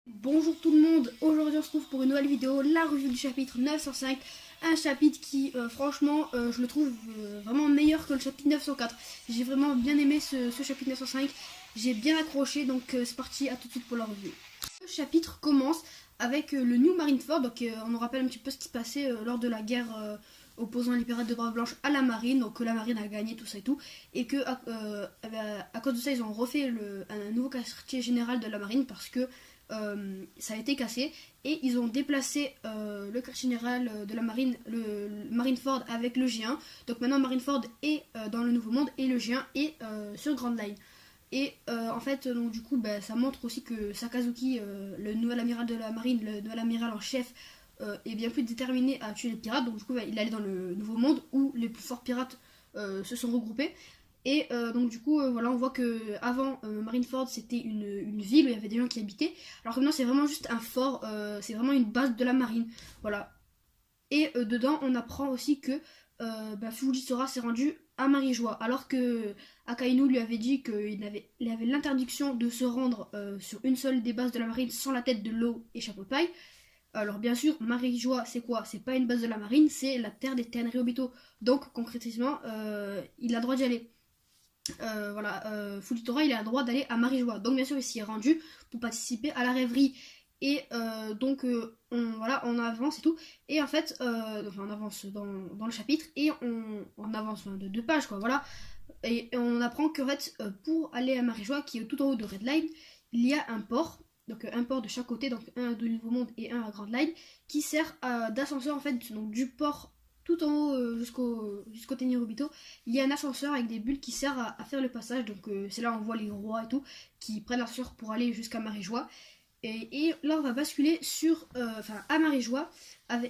Bonjour tout le monde, aujourd'hui on se retrouve pour une nouvelle vidéo, la revue du chapitre 905, un chapitre qui franchement je le trouve vraiment meilleur que le chapitre 904. J'ai vraiment bien aimé ce chapitre 905, j'ai bien accroché, donc c'est parti, à tout de suite pour la revue. Le chapitre commence avec le New Marineford, donc on nous rappelle un petit peu ce qui se passait lors de la guerre opposant les pirates de Barbe Blanche à la marine, donc que la marine a gagné tout ça et tout, et que à cause de ça ils ont refait un nouveau quartier général de la marine parce que ça a été cassé et ils ont déplacé le quartier général de la marine, le Marineford avec le G1. Donc maintenant Marineford est dans le Nouveau Monde et le G1 est sur Grand Line. Et en fait, donc, du coup, ça montre aussi que Sakazuki, le nouvel amiral de la marine, le nouvel amiral en chef, est bien plus déterminé à tuer les pirates. Donc du coup, il allait dans le Nouveau Monde où les plus forts pirates se sont regroupés. Et donc du coup, voilà, on voit que avant Marineford c'était une ville où il y avait des gens qui habitaient, alors que maintenant c'est vraiment juste un fort, c'est vraiment une base de la marine, voilà. Et dedans, on apprend aussi que Fujitora s'est rendu à Marijois, alors que Akainu lui avait dit il avait l'interdiction de se rendre sur une seule des bases de la marine sans la tête de l'eau et chapeau de paille. Alors bien sûr, Marijois, c'est quoi? C'est pas une base de la marine, c'est la terre des Tenryobito. Donc concrètement, il a le droit d'y aller. Voilà, Fujitora il a le droit d'aller à Marijois. Donc bien sûr il s'y est rendu pour participer à la rêverie. Et voilà, on avance et tout. Et en fait, on avance dans le chapitre et on avance de 2 pages quoi, voilà. Et on apprend qu'en fait, pour aller à Marijois, qui est tout en haut de Redline, il y a un port. Donc un port de chaque côté, donc un de Nouveau Monde et un à Grand Line, qui sert d'ascenseur en fait, donc du port tout en haut jusqu'au Tenryubito, il y a un ascenseur avec des bulles qui sert à faire le passage. Donc c'est là où on voit les rois et tout qui prennent l'ascenseur pour aller jusqu'à Marijois. Et là on va basculer à Marijois.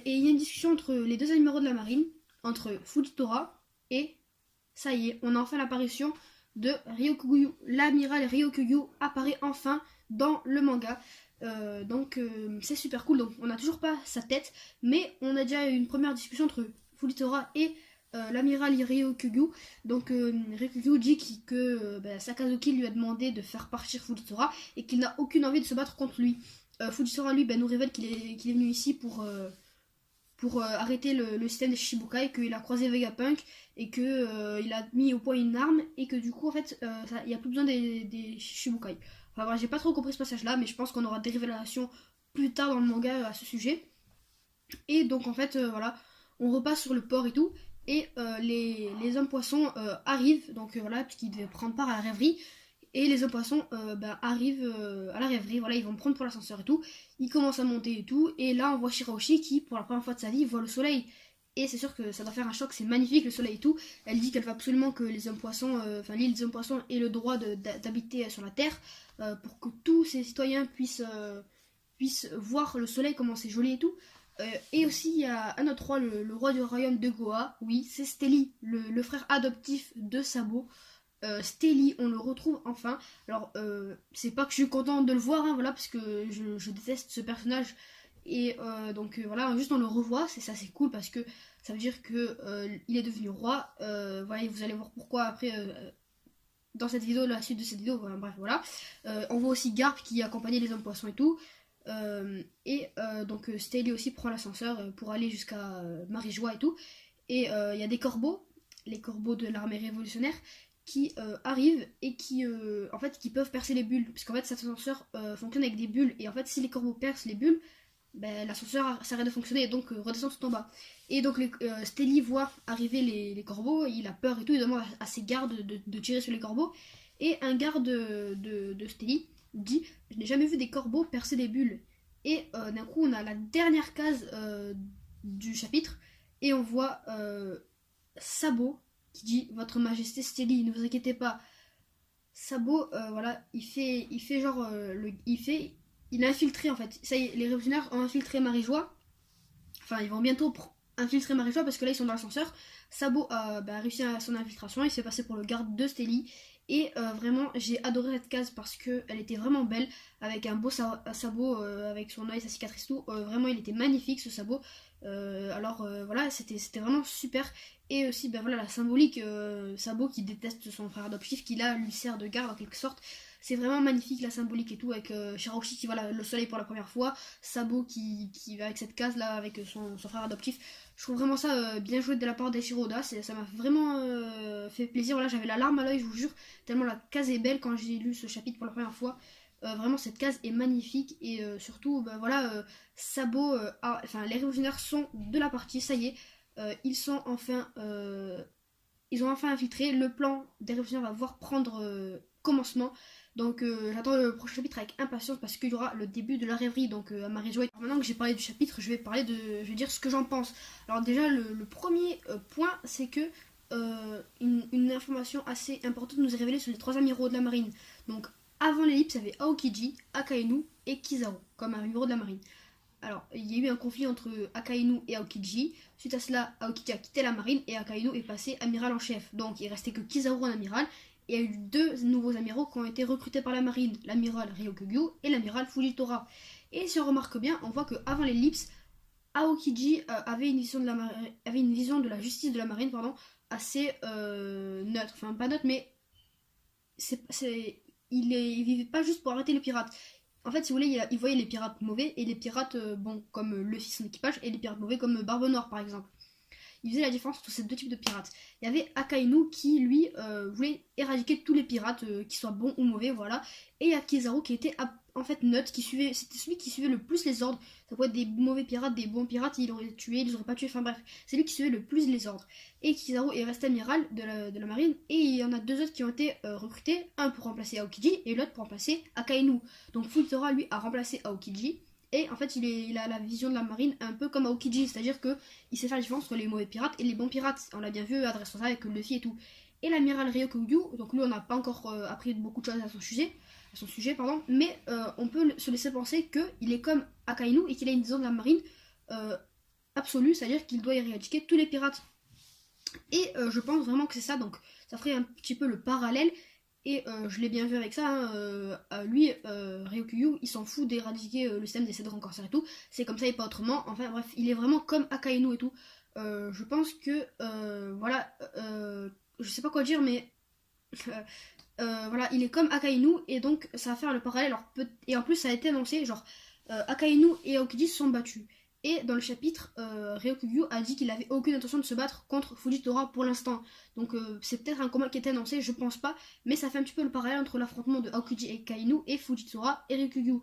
Et il y a une discussion entre les deux admiraux de la marine, entre Fujitora et ça y est, on a enfin l'apparition de Ryokugyu. L'amiral Ryokugyu apparaît enfin dans le manga. C'est super cool. Donc on n'a toujours pas sa tête, mais on a déjà eu une première discussion entre Fujitora et l'amiral Ryokugyu. Donc Ryokugyu dit que Sakazuki lui a demandé de faire partir Fujitora et qu'il n'a aucune envie de se battre contre lui. Fujitora lui nous révèle qu'il est venu ici pour arrêter le système des Shichibukai, qu'il a croisé Vegapunk et qu'il il a mis au point une arme et que du coup en fait il n'y a plus besoin des Shichibukai. Enfin voilà, j'ai pas trop compris ce passage là, mais je pense qu'on aura des révélations plus tard dans le manga à ce sujet. Et donc en fait voilà, on repasse sur le port et tout. Et les hommes poissons arrivent, donc voilà, puisqu'ils devaient prendre part à la rêverie. Et les hommes poissons arrivent à la rêverie, voilà, ils vont prendre pour l'ascenseur et tout. Ils commencent à monter et tout. Et là, on voit Shirahoshi qui, pour la première fois de sa vie, voit le soleil. Et c'est sûr que ça doit faire un choc, c'est magnifique le soleil et tout. Elle dit qu'elle veut absolument que les hommes poissons, l'île des hommes poissons ait le droit d'habiter sur la Terre pour que tous ces citoyens puissent voir le soleil, comment c'est joli et tout. Et aussi, il y a un autre roi, le roi du royaume de Goa. Oui, c'est Stelly, le frère adoptif de Sabo. Stelly, on le retrouve enfin. Alors, c'est pas que je suis contente de le voir, hein, voilà, parce que je déteste ce personnage. Et voilà, juste on le revoit, c'est cool parce que ça veut dire que il est devenu roi. Voilà, vous allez voir pourquoi après dans cette vidéo, la suite de cette vidéo. Bref, voilà. On voit aussi Garp qui accompagnait les hommes poissons et tout. Stelly aussi prend l'ascenseur pour aller jusqu'à Marijois et tout. Et il y a des corbeaux, les corbeaux de l'armée révolutionnaire, qui arrivent et qui peuvent percer les bulles. Puisqu'en fait, cet ascenseur fonctionne avec des bulles. Et en fait, si les corbeaux percent les bulles, l'ascenseur s'arrête de fonctionner et donc redescend tout en bas. Et donc Stelly voit arriver les corbeaux, il a peur et tout, il demande à ses gardes de tirer sur les corbeaux. Et un garde de Stelly dit: je n'ai jamais vu des corbeaux percer des bulles. Et d'un coup, on a la dernière case du chapitre et on voit Sabo qui dit: votre majesté Stelly, ne vous inquiétez pas. Sabo, voilà, il fait genre il a infiltré en fait. Ça y est, les révolutionnaires ont infiltré Marijois. Enfin, ils vont bientôt infiltrer Marijois parce que là ils sont dans l'ascenseur. Sabo a réussi à son infiltration, il s'est passé pour le garde de Stelly. Et vraiment, j'ai adoré cette case parce qu'elle était vraiment belle, avec un beau sabot, avec son œil, sa cicatrice, tout. Vraiment, il était magnifique ce sabot. Voilà, c'était vraiment super. Et aussi, voilà, la symbolique, sabot qui déteste son frère adoptif, qui là lui sert de garde en quelque sorte. C'est vraiment magnifique la symbolique et tout, avec Shiroshi qui voit le soleil pour la première fois, Sabo qui va avec cette case là avec son frère adoptif. Je trouve vraiment ça bien joué de la part d'Eiichiro Oda, ça m'a vraiment fait plaisir. Voilà, j'avais la larme à l'œil, je vous jure, tellement la case est belle quand j'ai lu ce chapitre pour la première fois. Vraiment cette case est magnifique et surtout bah, voilà Sabo, enfin les révolutionnaires sont de la partie, ça y est, ils ont enfin infiltré, le plan des révolutionnaires va voir prendre commencement. Donc j'attends le prochain chapitre avec impatience parce qu'il y aura le début de la rêverie donc à Marie-Joie. Maintenant que j'ai parlé du chapitre, je vais dire ce que j'en pense. Alors déjà le premier point c'est que une information assez importante nous est révélée sur les trois amiraux de la marine. Donc avant l'ellipse, il y avait Aokiji, Akainu et Kizaru comme amiraux de la marine. Alors, il y a eu un conflit entre Akainu et Aokiji. Suite à cela, Aokiji a quitté la marine et Akainu est passé amiral en chef. Donc, il restait que Kizaru en amiral. Et il y a eu deux nouveaux amiraux qui ont été recrutés par la marine, l'amiral Ryokugyu et l'amiral Fujitora. Et si on remarque bien, on voit qu'avant l'ellipse, Aokiji avait une vision de la justice de la marine assez neutre. Enfin, pas neutre, mais il vivait pas juste pour arrêter les pirates. En fait, si vous voulez, il voyait les pirates mauvais et les pirates bons, comme Luffy, son équipage, et les pirates mauvais, comme Barbe Noire, par exemple. Il faisait la différence entre ces deux types de pirates. Il y avait Akainu qui, lui, voulait éradiquer tous les pirates, qu'ils soient bons ou mauvais, voilà. Et il y a Kizaru qui était en fait neutre, c'était celui qui suivait le plus les ordres. Ça pouvait être des mauvais pirates, des bons pirates, il aurait tué, il les aurait pas tués, enfin bref. C'est lui qui suivait le plus les ordres. Et Kizaru est resté amiral de la marine, et il y en a deux autres qui ont été recrutés, un pour remplacer Aokiji, et l'autre pour remplacer Akainu. Donc Fujitora, lui, a remplacé Aokiji. Et en fait, il a la vision de la marine un peu comme Aokiji, c'est-à-dire qu'il sait faire la différence entre les mauvais pirates et les bons pirates. On l'a bien vu à Dressrosa avec Luffy et tout. Et l'amiral Ryokugyu, donc lui on n'a pas encore appris beaucoup de choses à son sujet pardon, mais on peut se laisser penser qu'il est comme Akainu et qu'il a une vision de la marine absolue, c'est-à-dire qu'il doit éradiquer tous les pirates. Et je pense vraiment que c'est ça, donc ça ferait un petit peu le parallèle. Et je l'ai bien vu avec ça, hein, lui, Ryokugyu, il s'en fout d'éradiquer le système des 7 grands corsaires et tout. C'est comme ça et pas autrement. Enfin bref, il est vraiment comme Akainu et tout. Je pense que, voilà, je sais pas quoi dire, mais voilà, il est comme Akainu et donc ça va faire le parallèle. Alors, et en plus, ça a été annoncé, genre, Akainu et Aokiji se sont battus. Et dans le chapitre, Ryokugyu a dit qu'il avait aucune intention de se battre contre Fujitora pour l'instant. Donc c'est peut-être un combat qui était annoncé, je pense pas, mais ça fait un petit peu le parallèle entre l'affrontement de Aokiji et Kainu et Fujitora et Ryokugyu.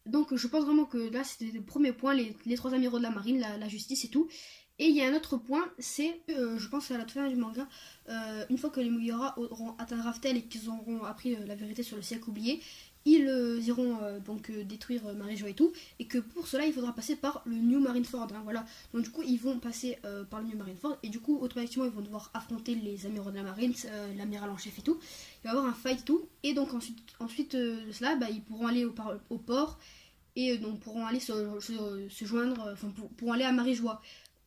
Donc je pense vraiment que là c'était le premier point, les trois amiraux de la marine, la justice et tout. Et il y a un autre point, c'est, je pense à la fin du manga, une fois que les Mugiwara auront atteint Raftel et qu'ils auront appris la vérité sur le siècle oublié, ils iront donc détruire Marie-Joie et tout, et que pour cela il faudra passer par le New Marineford, hein, voilà. Donc du coup ils vont passer par le New Marineford, et du coup automatiquement ils vont devoir affronter les amiraux de la marine, l'amiral en chef et tout. Il va y avoir un fight et tout, et donc ensuite de cela, bah, ils pourront aller au port, et donc pourront aller se joindre, enfin pourront aller à Marie-Joie.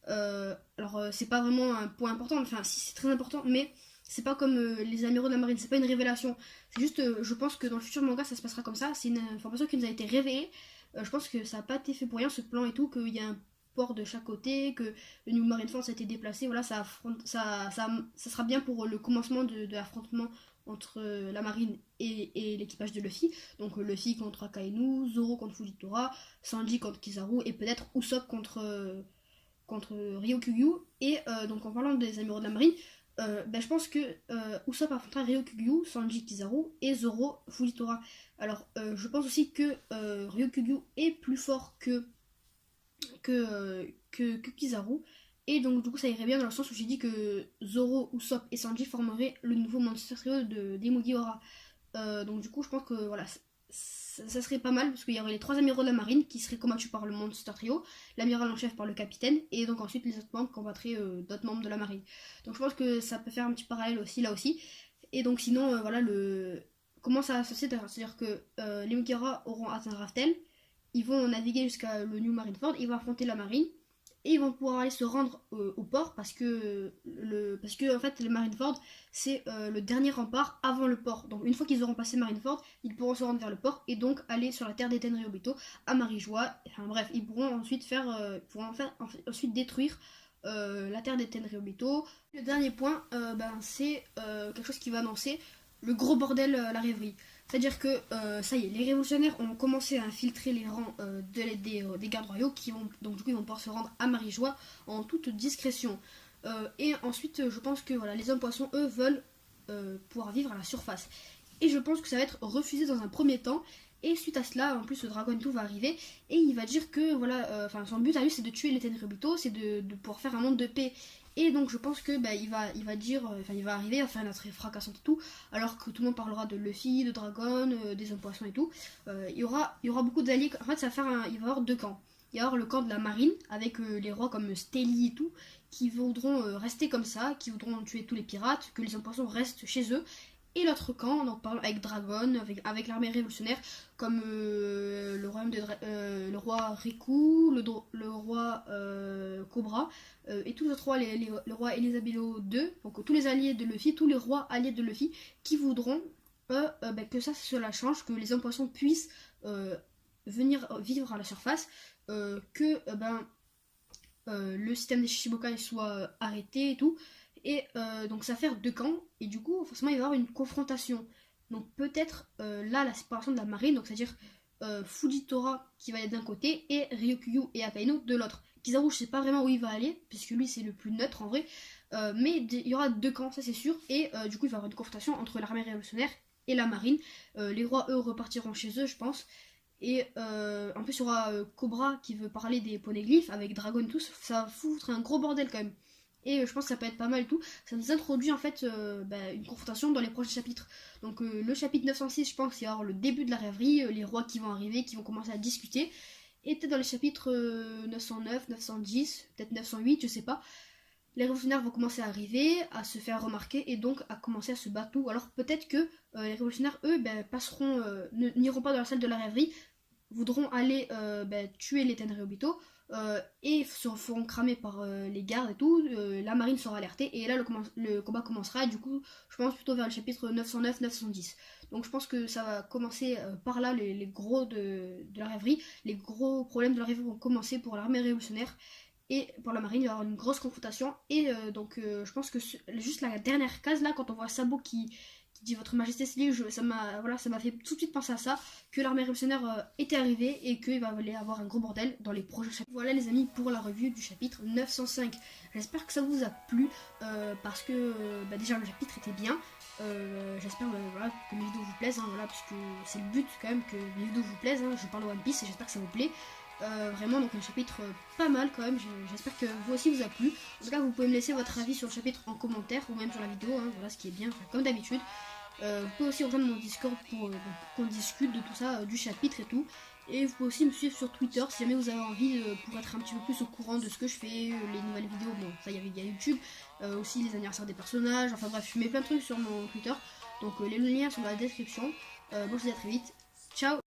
Alors c'est pas vraiment un point important, enfin si c'est très important, mais c'est pas comme les amiraux de la marine, c'est pas une révélation. C'est juste, je pense que dans le futur manga ça se passera comme ça. C'est une information qui nous a été révélée. Je pense que ça n'a pas été fait pour rien ce plan et tout, qu'il y a un port de chaque côté, que le New Marineford a été déplacé. Voilà, ça sera bien pour le commencement de l'affrontement entre la marine et l'équipage de Luffy. Donc Luffy contre Akainu, Zoro contre Fujitora, Sanji contre Kizaru et peut-être Usopp contre Ryokugyu. Et donc en parlant des amiraux de la marine, je pense que Usopp affrontera Ryokugyu, Sanji, Kizaru et Zoro, Fujitora. Alors je pense aussi que Ryokugyu est plus fort que Kizaru. Et donc du coup ça irait bien dans le sens où j'ai dit que Zoro, Usopp et Sanji formeraient le nouveau Monster Trio des Mugiwara. Donc du coup je pense que voilà, ça serait pas mal parce qu'il y aurait les trois amiraux de la marine qui seraient combattus par le Monster Trio, l'amiral en chef par le capitaine, et donc ensuite les autres membres combattraient d'autres membres de la marine. Donc je pense que ça peut faire un petit parallèle aussi là aussi. Et donc sinon voilà comment ça va se passer, c'est-à-dire que les Mugiwara auront atteint Raftel, ils vont naviguer jusqu'à le New Marineford, ils vont affronter la marine. Et ils vont pouvoir aller se rendre au port parce que en fait le Marineford c'est le dernier rempart avant le port. Donc une fois qu'ils auront passé Marineford, ils pourront se rendre vers le port et donc aller sur la terre des Tenryubito à Marie-Joie. Enfin bref, ils pourront ensuite ensuite détruire la terre des Tenryubito. Le dernier point, c'est quelque chose qui va annoncer le gros bordel à la rêverie. C'est-à-dire que ça y est, les révolutionnaires ont commencé à infiltrer les rangs des gardes royaux qui vont donc du coup ils vont pouvoir se rendre à Marie-Joie en toute discrétion. Et ensuite je pense que voilà, les hommes poissons eux veulent pouvoir vivre à la surface. Et je pense que ça va être refusé dans un premier temps. Et suite à cela, en plus, le Dragon Tout va arriver et il va dire que voilà, son but à lui c'est de tuer les Tenryubito, c'est de pouvoir faire un monde de paix. Et donc je pense que il va dire, il va arriver à faire une entrée fracassante et tout, alors que tout le monde parlera de Luffy, de Dragon, des hommes poissons et tout. Il y aura beaucoup d'alliés. En fait, il va y avoir deux camps. Il va y avoir le camp de la marine avec les rois comme Stelly et tout, qui voudront rester comme ça, qui voudront tuer tous les pirates, que les hommes poissons restent chez eux. Et l'autre camp, donc par exemple avec Dragon, avec l'armée révolutionnaire, comme le royaume le roi Riku, le roi Cobra, et tous les autres rois, le roi Elisabelo II, donc tous les alliés de Luffy, tous les rois alliés de Luffy, qui voudront que cela change, que les hommes poissons puissent venir vivre à la surface, que le système des Shichibukai soit arrêté et tout. Et donc ça va faire deux camps, et du coup forcément il va y avoir une confrontation. Donc peut-être là la séparation de la marine, donc c'est-à-dire Fujitora qui va aller d'un côté et Ryukyu et Akainu de l'autre. Kizaru je sais pas vraiment où il va aller, puisque lui c'est le plus neutre en vrai, mais il y aura deux camps, ça c'est sûr, et du coup il va y avoir une confrontation entre l'armée révolutionnaire et la marine. Les rois eux repartiront chez eux je pense. Et en plus il y aura Cobra qui veut parler des poneglyphes avec Dragon tous, ça va foutre un gros bordel quand même. Et je pense que ça peut être pas mal et tout. Ça nous introduit en fait une confrontation dans les prochains chapitres. Donc le chapitre 906, je pense qu'il va y avoir le début de la rêverie, les rois qui vont arriver, qui vont commencer à discuter. Et peut-être dans les chapitres 909, 910, peut-être 908, je sais pas. Les révolutionnaires vont commencer à arriver, à se faire remarquer et donc à commencer à se battre. Ou alors peut-être que les révolutionnaires, eux, n'iront pas dans la salle de la rêverie, voudront aller tuer les Tenryubito et se feront cramer par les gardes et tout. La marine sera alertée et là le combat commencera. Et du coup, je pense plutôt vers le chapitre 909-910. Donc je pense que ça va commencer par là, les gros de la rêverie. Les gros problèmes de la rêverie vont commencer pour l'armée révolutionnaire. Et pour la marine, il va y avoir une grosse confrontation. Et je pense que juste la dernière case là, quand on voit Sabo qui dit Votre Majesté Céline, ça m'a fait tout de suite penser à ça, que l'armée révolutionnaire était arrivée et qu'il va y avoir un gros bordel dans les prochains chapitres. Voilà les amis pour la revue du chapitre 905. J'espère que ça vous a plu parce que déjà le chapitre était bien. J'espère que mes vidéos vous plaisent, hein, voilà, parce que c'est le but quand même que mes vidéos vous plaisent. Hein. Je parle de One Piece et j'espère que ça vous plaît. Vraiment donc un chapitre pas mal quand même, j'espère que vous aussi vous a plu. En tout cas vous pouvez me laisser votre avis sur le chapitre en commentaire ou même sur la vidéo, hein, voilà ce qui est bien, comme d'habitude. Vous pouvez aussi rejoindre mon Discord pour qu'on discute de tout ça, du chapitre et tout. Et vous pouvez aussi me suivre sur Twitter si jamais vous avez envie pour être un petit peu plus au courant de ce que je fais, les nouvelles vidéos, bon ça il y a YouTube, aussi les anniversaires des personnages, enfin bref je mets plein de trucs sur mon Twitter. Donc les liens sont dans la description. Bon je vous dis à très vite, ciao.